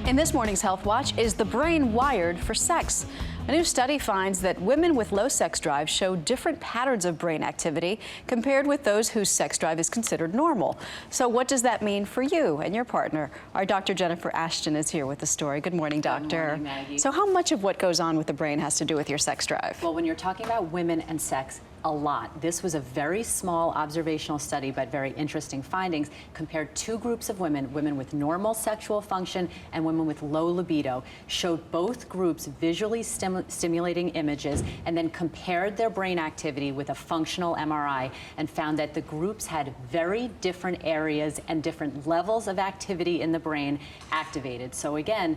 In this morning's Health Watch, is the brain wired for sex? A new study finds that women with low sex drive show different patterns of brain activity compared with those whose sex drive is considered normal. So what does that mean for you and your partner? Our Dr. Jennifer Ashton is here with the story. Good morning, doctor. Good morning, Maggie. So how much of what goes on with the brain has to do with your sex drive? Well, when you're talking about women and sex, a lot. This was a very small observational study, but very interesting findings. Compared two groups of women, women with normal sexual function and women with low libido, showed both groups visually stimulating images, and then compared their brain activity with a functional MRI and found that the groups had very different areas and different levels of activity in the brain activated. So again,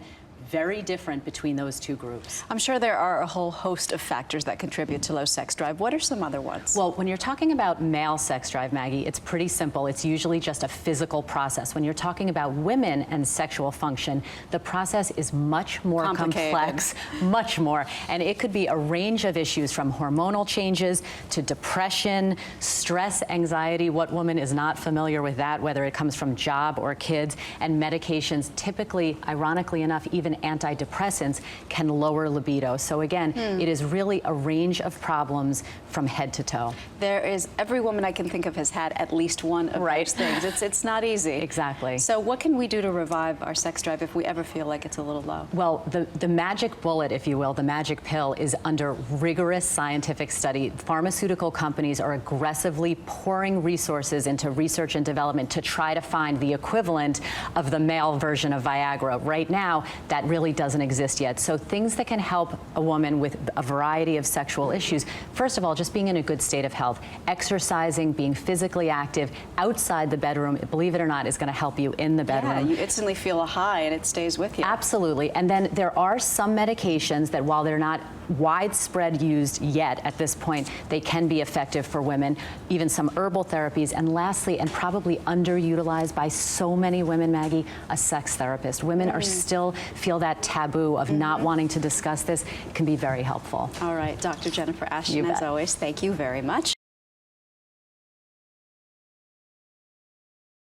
very different between those two groups. I'm sure there are a whole host of factors that contribute to low sex drive. What are some other ones? Well, when you're talking about male sex drive, Maggie, it's pretty simple. It's usually just a physical process. When you're talking about women and sexual function, the process is much more complex, much more. And it could be a range of issues from hormonal changes to depression, stress, anxiety. What woman is not familiar with that, whether it comes from job or kids, and medications, typically, ironically enough, even antidepressants can lower libido. So again, it is really a range of problems from head to toe. Every woman I can think of has had at least one of those things. It's not easy. Exactly. So what can we do to revive our sex drive if we ever feel like it's a little low? Well, the magic bullet, if you will, the magic pill, is under rigorous scientific study. Pharmaceutical companies are aggressively pouring resources into research and development to try to find the equivalent of the male version of Viagra. Right now, that really doesn't exist yet. So things that can help a woman with a variety of sexual issues, first of all, just being in a good state of health, exercising, being physically active outside the bedroom, believe it or not, is going to help you in the bedroom. Yeah, you instantly feel a high and it stays with you. Absolutely. And then there are some medications that, while they're not widespread used yet at this point, they can be effective for women, even some herbal therapies. And lastly, and probably underutilized by so many women, Maggie, a sex therapist. Women are still feel that taboo of not wanting to discuss this. It can be very helpful. All right, Dr. Jennifer Ashton, as always, thank you very much.